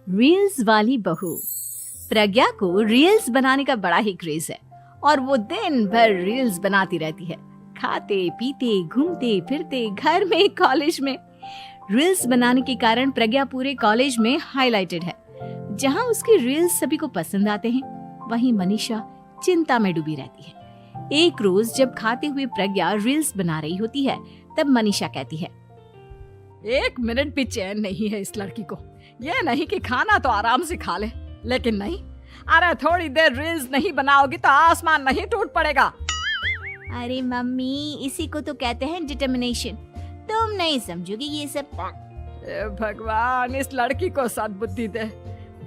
Reels वाली बहू। प्रज्ञा को रील्स बनाने का बड़ा ही क्रेज है और वो दिन भर रील्स बनाती रहती है। खाते पीते घूमते फिरते घर में कॉलेज में रील्स बनाने के कारण प्रज्ञा पूरे कॉलेज में हाईलाइटेड है। जहां उसकी रील्स सभी को पसंद आते हैं, वहीं मनीषा चिंता में डूबी रहती है। एक रोज जब खाते हुए प्रज्ञा रील्स बना रही होती है, तब मनीषा कहती है, 1 मिनट भी चैन नहीं है इस लड़की को। ये नहीं कि खाना तो आराम से खा ले, लेकिन नहीं, अरे थोड़ी देर रील्स नहीं बनाओगी तो आसमान नहीं टूट पड़ेगा। अरे मम्मी, इसी को तो कहते हैं डिटर्मिनेशन। तुम नहीं समझोगी ये सब। भगवान, इस लड़की को सद्बुद्धि दे।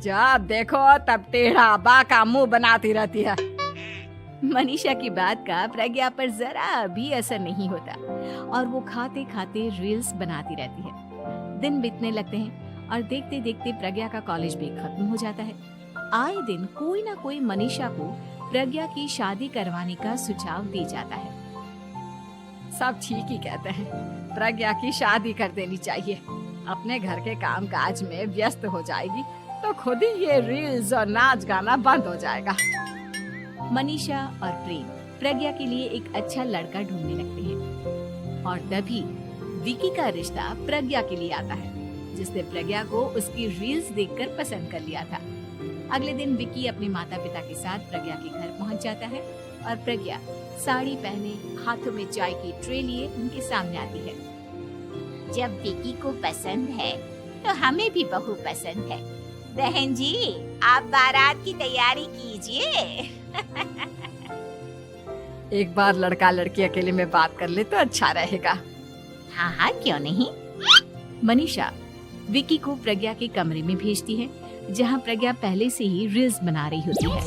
जब देखो तब टेढ़ा बाका मुंह बनाती रहती है। मनीषा की बात का प्रज्ञा पर जरा भी असर नहीं होता और वो खाते खाते रील्स बनाती रहती है। दिन बीतने लगते हैं और देखते देखते प्रज्ञा का कॉलेज भी खत्म हो जाता है। आए दिन कोई ना कोई मनीषा को प्रज्ञा की शादी करवाने का सुझाव दे जाता है। सब ठीक ही कहते हैं, प्रज्ञा की शादी कर देनी चाहिए। अपने घर के काम काज में व्यस्त हो जाएगी तो खुद ही ये रील्स और नाच गाना बंद हो जाएगा। मनीषा और प्रेम प्रज्ञा के लिए एक अच्छा लड़का ढूंढने लगते हैं और तभी विकी का रिश्ता प्रज्ञा के लिए आता है, जिसने प्रज्ञा को उसकी रील्स देखकर पसंद कर लिया था। अगले दिन विकी अपने माता पिता के साथ प्रज्ञा के घर पहुंच जाता है और प्रज्ञा साड़ी पहने हाथों में चाय की ट्रे लिए उनके सामने आती है। जब विकी को पसंद है तो हमें भी बहू पसंद है। बहन जी, आप बारात की तैयारी कीजिए। एक बार लड़का लड़की अकेले में बात कर ले तो अच्छा रहेगा। हाँ हाँ, क्यों नहीं। मनीषा विकी को प्रज्ञा के कमरे में भेजती है, जहां प्रज्ञा पहले से ही रील्स बना रही होती है।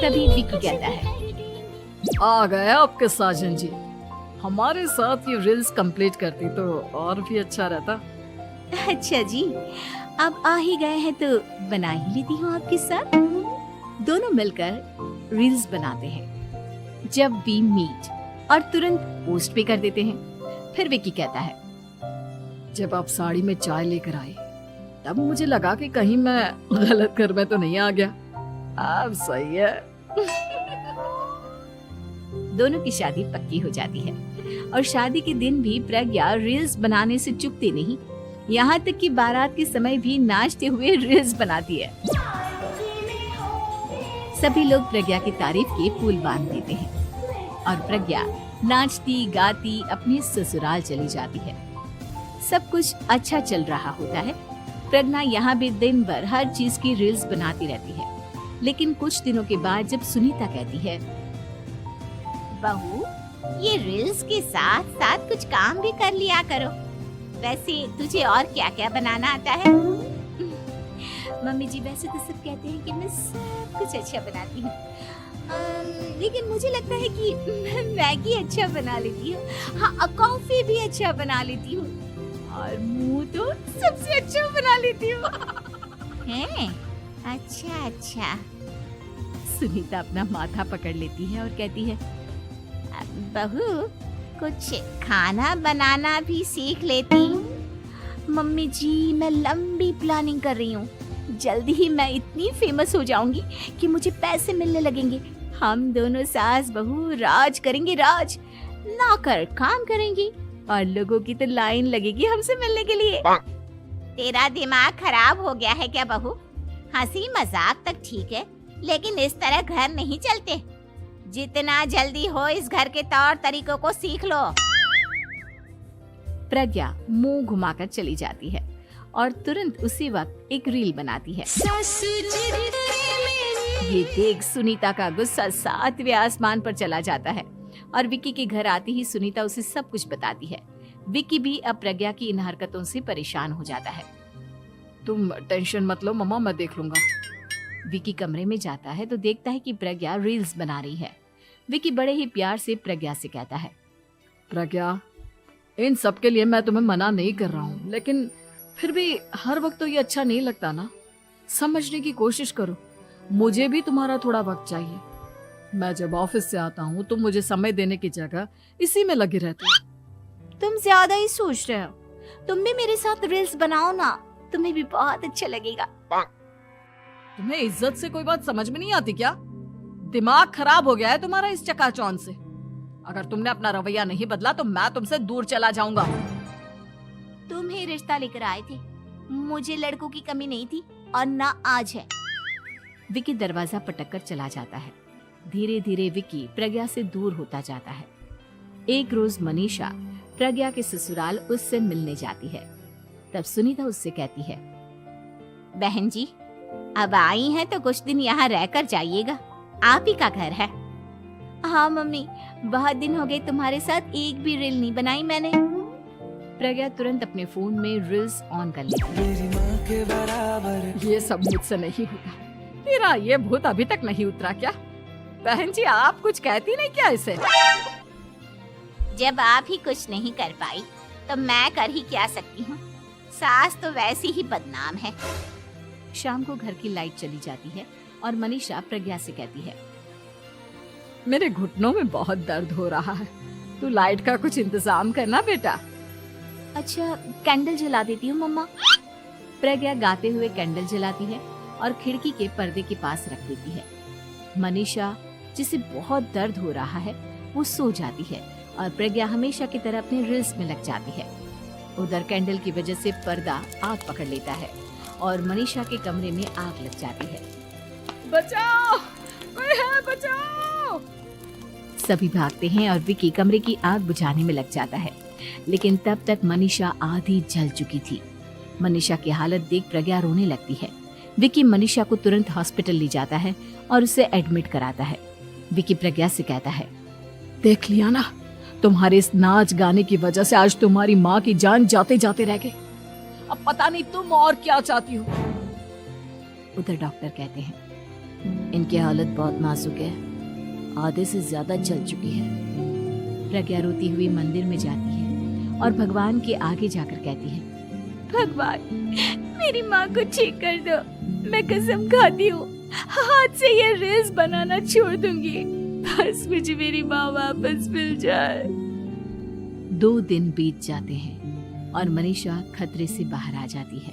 तभी विकी कहता है, आ गए आपके साजन जी। हमारे साथ ये रील्स कंप्लीट करती तो और भी अच्छा रहता। अच्छा जी, अब आ ही गए हैं तो बना ही लेती हूँ आपके साथ। दोनों मिलकर रील्स बनाते हैं। जब वी मीट और तुरंत पोस्ट भी कर देते हैं। फिर विकी कहता है, जब आप साड़ी में चाय लेकर आए तब मुझे लगा कि कहीं मैं गलत घर में तो नहीं आ गया। अब सही है। दोनों की शादी पक्की हो जाती है और शादी के दिन भी प्रज्ञा रील्स बनाने से चूकती नहीं। यहाँ तक कि बारात के समय भी नाचते हुए रील्स बनाती है। सभी लोग प्रज्ञा की तारीफ के पुल बांध देते हैं और प्रज्ञा नाचती गाती अपने ससुराल चली जाती है। सब कुछ अच्छा चल रहा होता है। प्रज्ञा यहाँ भी दिन भर हर चीज की रील्स बनाती रहती है। लेकिन कुछ दिनों के बाद जब सुनीता कहती है, बहू, ये रील्स के साथ साथ कुछ काम भी कर लिया करो। वैसे तुझे और क्या क्या बनाना आता है? मम्मी जी, वैसे तो सब कहते हैं कि मैं सब कुछ अच्छा बनाती हूँ, लेकिन मुझे लगता है कि मैं मैगी अच्छा बना लेती हूँ। हाँ, कॉफी भी अच्छा बना लेती हूँ और मुंह तो सबसे अच्छा बना लेती हूँ। हैं? अच्छा अच्छा। सुनीता अपना माथा पकड़ लेती है और कहती है, बहू, कुछ खाना बनाना भी सीख लेती। मम्मी जी, मैं लंबी प्लानिंग कर रही हूँ। जल्दी ही मैं इतनी फेमस हो जाऊंगी कि मुझे पैसे मिलने लगेंगे। हम दोनों सास बहू राज करेंगे, राज नौकर काम करेंगी और लोगों की तो लाइन लगेगी हमसे मिलने के लिए। तेरा दिमाग खराब हो गया है क्या बहू? हंसी मजाक तक ठीक है, लेकिन इस तरह घर नहीं चलते। जितना जल्दी हो इस घर के तौर तरीकों को सीख लो। प्रज्ञा मुंह घुमाकर चली जाती है और तुरंत उसी वक्त एक रील बनाती है। ये देख सुनीता का गुस्सा 7वें आसमान पर चला जाता है और विकी के घर आती ही सुनीता उसे सब कुछ बताती है। विकी भी अब प्रज्ञा की इन हरकतों से परेशान हो जाता है। तुम टेंशन मत लो मम्मा, मैं देख लूंगा। विकी कमरे में जाता है तो देखता है कि प्रज्ञा रील्स बना रही है। विकी बड़े ही प्यार से प्रज्ञा से कहता है, प्रज्ञा, इन सब के लिए मैं तुम्हें मना नहीं कर रहा हूँ, लेकिन फिर भी हर वक्त तो ये अच्छा नहीं लगता ना। समझने की कोशिश करो, मुझे भी तुम्हारा थोड़ा वक्त चाहिए। मैं जब ऑफिस से आता हूँ तो मुझे समय देने की जगह इसी में लगी रहती हूँ। तुम ज्यादा ही सोच रहे हो। तुम भी मेरे साथ रील्स बनाओ ना, तुम्हें भी बहुत अच्छा लगेगा। तुम्हें इज्जत से कोई बात समझ में नहीं आती क्या? दिमाग खराब हो गया है तुम्हारा इस चकाचौंध से। अगर तुमने अपना रवैया नहीं बदला तो मैं तुमसे दूर चला जाऊंगा। तुम ही रिश्ता लेकर आए थे, मुझे लड़कों की कमी नहीं थी और ना आज है। विकी दरवाजा पटककर चला जाता है। धीरे धीरे विकी प्रज्ञा से दूर होता जाता है। एक रोज मनीषा प्रज्ञा के ससुराल उससे मिलने जाती है। तब सुनीता उससे कहती है, बहन जी, अब आई हैं तो कुछ दिन यहाँ रहकर जाइएगा, आप ही का घर है। हाँ मम्मी, बहुत दिन हो गए तुम्हारे साथ एक भी रील नहीं बनाई मैंने। प्रज्ञा तुरंत अपने फोन में रील्स ऑन कर लेती है। ये सब मुझसे नहीं होगा। तेरा ये भूत अभी तक नहीं उतरा क्या? बहन जी, आप कुछ कहती नहीं क्या इसे? जब आप ही कुछ नहीं कर पाई तो मैं कर ही क्या सकती हूँ। सास तो वैसी ही बदनाम है। शाम को घर की लाइट चली जाती है और मनीषा प्रज्ञा से कहती है, मेरे घुटनों में बहुत दर्द हो रहा है, तू लाइट का कुछ इंतजाम करना बेटा। अच्छा, कैंडल जला देती हूँ मम्मा। प्रज्ञा गाते हुए कैंडल जलाती है और खिड़की के पर्दे के पास रख देती है। मनीषा, जिसे बहुत दर्द हो रहा है, वो सो जाती है और प्रज्ञा हमेशा की तरह अपने रील्स में लग जाती है। उधर कैंडल की वजह से पर्दा आग पकड़ लेता है और मनीषा के कमरे में आग लग जाती है। बचाओ, कोई है, बचाओ। सभी भागते हैं और विकी कमरे की आग बुझाने में लग जाता है, लेकिन तब तक मनीषा आधी जल चुकी थी। मनीषा की हालत देख प्रज्ञा रोने लगती है। विकी मनीषा को तुरंत हॉस्पिटल ले जाता है और उसे एडमिट कराता है। विकी प्रज्ञा से कहता है, देख लिया ना, तुम्हारे इस नाच गाने की वजह से आज तुम्हारी माँ की जान जाते जाते रह गई। अब पता नहीं तुम और क्या चाहती हो। उधर डॉक्टर कहते हैं, इनकी हालत बहुत नाजुक है, आधे से ज्यादा जल चुकी है। प्रज्ञा रोती हुई मंदिर में जाती है और भगवान के आगे जाकर कहती है, भगवान, मेरी माँ को ठीक कर दो। मैं कसम खाती हूँ हाथ से ये रील्स बनाना छोड़ दूंगी, बस मुझे मेरी माँ वापस मिल जाए। 2 दिन बीत जाते हैं और मनीषा खतरे से बाहर आ जाती है।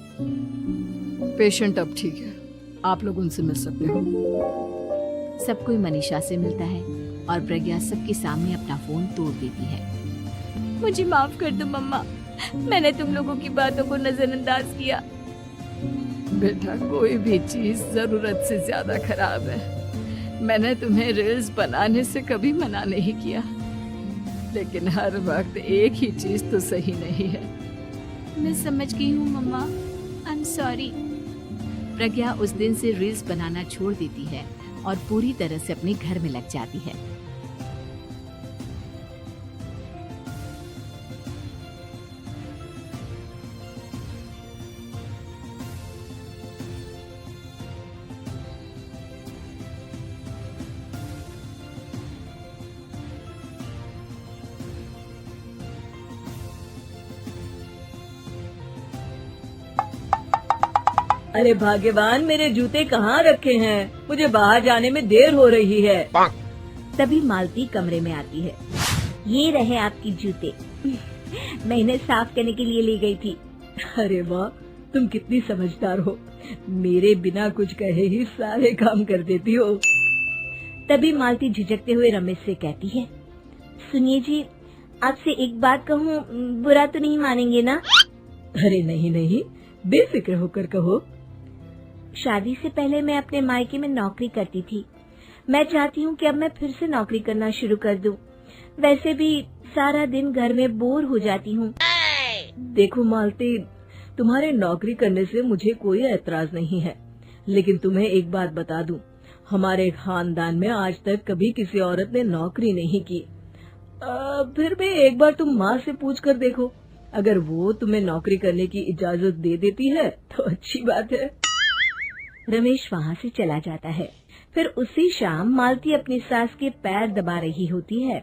पेशेंट अब ठीक है, आप लोग उनसे मिल सकते हो। सब कोई मनीषा से मिलता है और प्रज्ञा सबके सामने अपना फोन तोड़ देती है। मुझे माफ कर दो मम्मा, मैंने तुम लोगों की बातों को नजरअंदाज किया। बेटा, कोई भी चीज जरूरत से ज्यादा खराब है। मैंने तुम्हें रील्स बनाने से कभी मना नहीं किया, लेकिन हर वक्त एक ही चीज तो सही नहीं है। मैं समझ गई हूँ मम्मा, आई एम सॉरी। प्रज्ञा उस दिन से रील्स बनाना छोड़ देती है और पूरी तरह से अपने घर में लग जाती है। अरे भाग्यवान, मेरे जूते कहाँ रखे हैं? मुझे बाहर जाने में देर हो रही है। तभी मालती कमरे में आती है। ये रहे आपकी जूते, मैं इन्हें साफ करने के लिए ले गई थी। अरे वाह, तुम कितनी समझदार हो, मेरे बिना कुछ कहे ही सारे काम कर देती हो। तभी मालती झिझकते हुए रमेश से कहती है, सुनिए जी, आपसे एक बात कहूँ, बुरा तो नहीं मानेंगे ना? अरे नहीं नहीं, बेफिक्र होकर कहो। शादी से पहले मैं अपने मायके में नौकरी करती थी। मैं चाहती हूँ कि अब मैं फिर से नौकरी करना शुरू कर दूं। वैसे भी सारा दिन घर में बोर हो जाती हूँ। देखो मालती, तुम्हारे नौकरी करने से मुझे कोई ऐतराज नहीं है, लेकिन तुम्हें एक बात बता दूं, हमारे खानदान में आज तक कभी किसी औरत ने नौकरी नहीं की। फिर भी एक बार तुम माँ से पूछ कर देखो, अगर वो तुम्हें नौकरी करने की इजाजत दे देती है तो अच्छी बात है। रमेश वहाँ से चला जाता है। फिर उसी शाम मालती अपनी सास के पैर दबा रही होती है।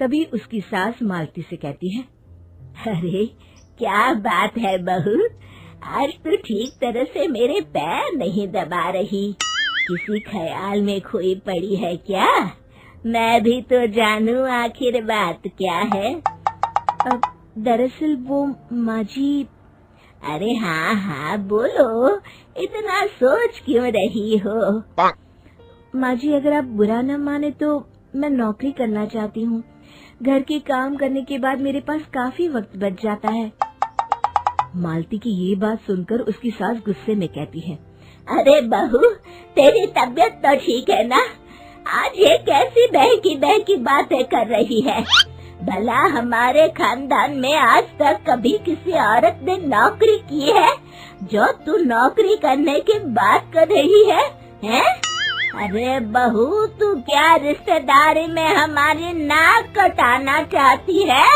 तभी उसकी सास मालती से कहती है, अरे क्या बात है बहू, आज तो ठीक तरह से मेरे पैर नहीं दबा रही, किसी ख्याल में खोई पड़ी है क्या? मैं भी तो जानूं आखिर बात क्या है। दरअसल वो माँ जी। अरे हाँ हाँ बोलो, इतना सोच क्यों रही हो? माँ जी अगर आप बुरा न माने तो मैं नौकरी करना चाहती हूँ। घर के काम करने के बाद मेरे पास काफी वक्त बच जाता है। मालती की ये बात सुनकर उसकी सास गुस्से में कहती है, अरे बहू, तेरी तबीयत तो ठीक है ना? आज ये कैसी बहकी बातें कर रही है? भला हमारे खानदान में आज तक कभी किसी औरत ने नौकरी की है जो तू नौकरी करने की बात कर रही है, हैं? अरे बहू, तू क्या रिश्तेदारी में हमारी नाक कटाना चाहती है?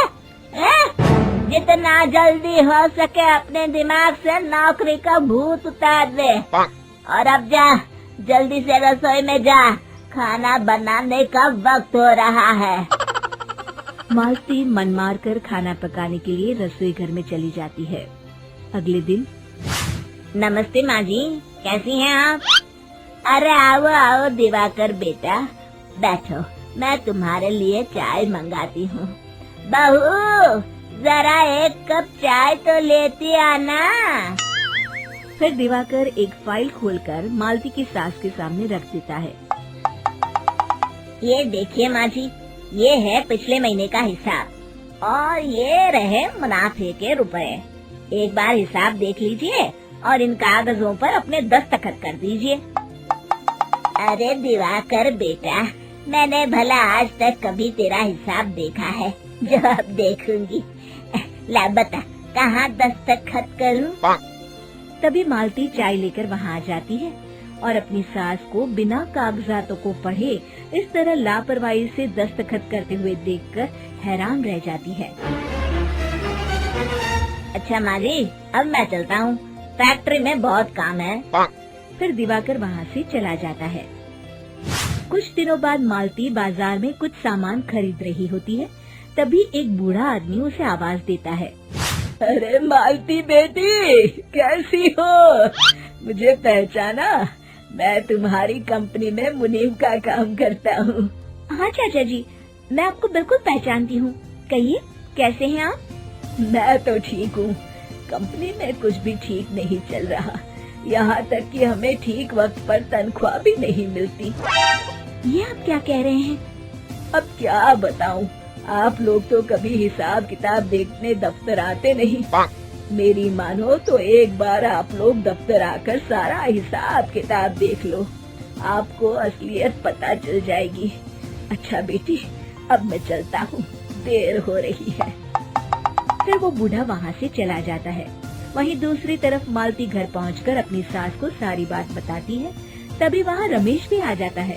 जितना जल्दी हो सके अपने दिमाग से नौकरी का भूत उतार दे और अब जा, जल्दी से रसोई में जा, खाना बनाने का वक्त हो रहा है। मालती मन मार कर खाना पकाने के लिए रसोई घर में चली जाती है। अगले दिन। नमस्ते माँ जी, कैसी हैं आप? अरे आओ आओ दिवाकर बेटा, बैठो, मैं तुम्हारे लिए चाय मंगाती हूँ। बहू, जरा एक कप चाय तो लेती आना। फिर दिवाकर एक फाइल खोलकर मालती की सास के सामने रख देता है। ये देखिए माँ जी, ये है पिछले महीने का हिसाब और ये रहे मुनाफे के रुपए। एक बार हिसाब देख लीजिए और इन कागजों पर अपने दस्तखत कर दीजिए। अरे दिवाकर बेटा, मैंने भला आज तक कभी तेरा हिसाब देखा है जो अब देखूंगी? ला बता, कहाँ दस्तखत करूं? तभी मालती चाय लेकर वहाँ आ जाती है और अपनी सास को बिना कागजातों को पढ़े इस तरह लापरवाही से दस्तखत करते हुए देखकर हैरान रह जाती है। अच्छा माँ जी, अब मैं चलता हूँ, फैक्ट्री में बहुत काम है। फिर दिवाकर वहाँ से चला जाता है। कुछ दिनों बाद मालती बाजार में कुछ सामान खरीद रही होती है। तभी एक बूढ़ा आदमी उसे आवाज देता है, अरे मालती बेटी, कैसी हो? मुझे पहचाना? मैं तुम्हारी कंपनी में मुनीम का काम करता हूँ। हाँ चाचा जी, मैं आपको बिल्कुल पहचानती हूँ। कहिए, कैसे हैं आप? मैं तो ठीक हूँ। कंपनी में कुछ भी ठीक नहीं चल रहा, यहाँ तक कि हमें ठीक वक्त पर तनख्वाह भी नहीं मिलती। ये आप क्या कह रहे हैं? अब क्या बताऊँ, आप लोग तो कभी हिसाब किताब देखने दफ्तर आते नहीं। मेरी मानो तो एक बार आप लोग दफ्तर आकर सारा हिसाब किताब देख लो, आपको असलियत पता चल जाएगी। अच्छा बेटी, अब मैं चलता हूँ, देर हो रही है। फिर वो बूढ़ा वहाँ से चला जाता है। वहीं दूसरी तरफ मालती घर पहुँचकर अपनी सास को सारी बात बताती है। तभी वहाँ रमेश भी आ जाता है,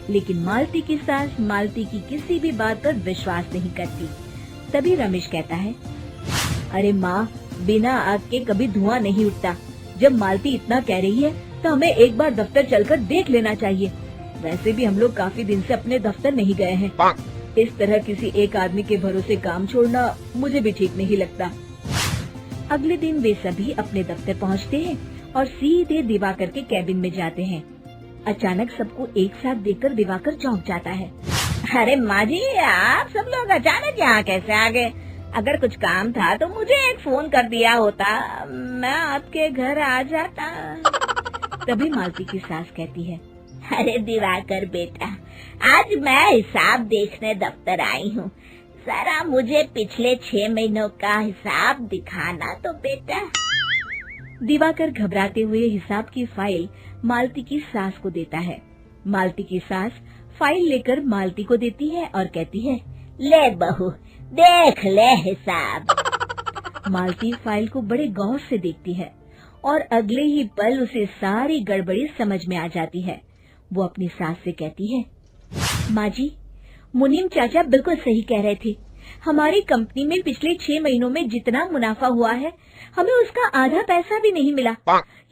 लेकिन मालती की सास मालती की किसी भी बात पर विश्वास नहीं करती। तभी रमेश कहता है, अरे माँ, बिना आग के कभी धुआं नहीं उठता। जब मालती इतना कह रही है तो हमें एक बार दफ्तर चलकर देख लेना चाहिए। वैसे भी हम लोग काफी दिन से अपने दफ्तर नहीं गए हैं। इस तरह किसी एक आदमी के भरोसे काम छोड़ना मुझे भी ठीक नहीं लगता। अगले दिन वे सभी अपने दफ्तर पहुंचते हैं और सीधे दिवाकर के कैबिन में जाते हैं। अचानक सबको एक साथ देखकर दिवाकर चौंक जाता है। अरे माँ जी, आप सब लोग अचानक यहाँ कैसे आ गए? अगर कुछ काम था तो मुझे एक फोन कर दिया होता, मैं आपके घर आ जाता। तभी मालती की सास कहती है, अरे दिवाकर बेटा, आज मैं हिसाब देखने दफ्तर आई हूँ, जरा मुझे पिछले 6 महीनों का हिसाब दिखाना तो बेटा। दिवाकर घबराते हुए हिसाब की फाइल मालती की सास को देता है। मालती की सास फाइल लेकर मालती को देती है और कहती है, ले बहू, देख ले हिसाब। मालती फाइल को बड़े गौर से देखती है और अगले ही पल उसे सारी गड़बड़ी समझ में आ जाती है। वो अपनी सास से कहती है, माँ जी, मुनीम चाचा बिल्कुल सही कह रहे थे। हमारी कंपनी में पिछले 6 महीनों में जितना मुनाफा हुआ है, हमें उसका आधा पैसा भी नहीं मिला।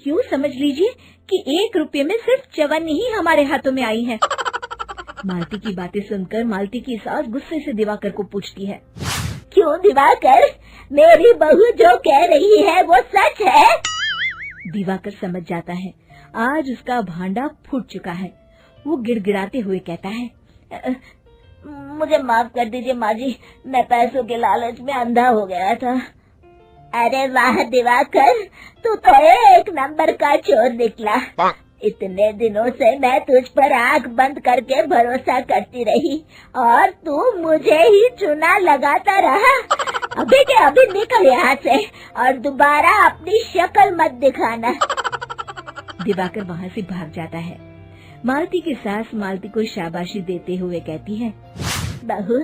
यूँ समझ लीजिए कि 1 रुपये में सिर्फ चवन्नी ही हमारे हाथों में आई है। मालती की बातें सुनकर मालती की सास गुस्से से दिवाकर को पूछती है, क्यों दिवाकर, मेरी बहू जो कह रही है वो सच है? दिवाकर समझ जाता है आज उसका भांडा फूट चुका है। वो गिड़गिड़ाते हुए कहता है, मुझे माफ कर दीजिए माँ जी, मैं पैसों के लालच में अंधा हो गया था। अरे वाह दिवाकर, तू तो एक नंबर का चोर निकला। इतने दिनों से मैं तुझ पर आंख बंद करके भरोसा करती रही और तू मुझे ही चुना लगाता रहा। अभी के अभी निकल यहाँ से और दोबारा अपनी शक्ल मत दिखाना। दिवाकर वहाँ से भाग जाता है। मालती की सास मालती को शाबाशी देते हुए कहती है, बहू,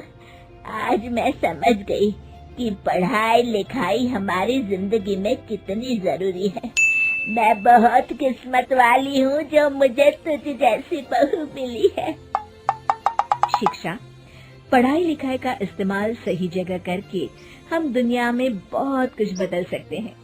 आज मैं समझ गई कि पढ़ाई लिखाई हमारी जिंदगी में कितनी जरूरी है। मैं बहुत किस्मत वाली हूँ जो मुझे तुझ जैसी बहू मिली है। शिक्षा, पढ़ाई लिखाई का इस्तेमाल सही जगह करके हम दुनिया में बहुत कुछ बदल सकते हैं।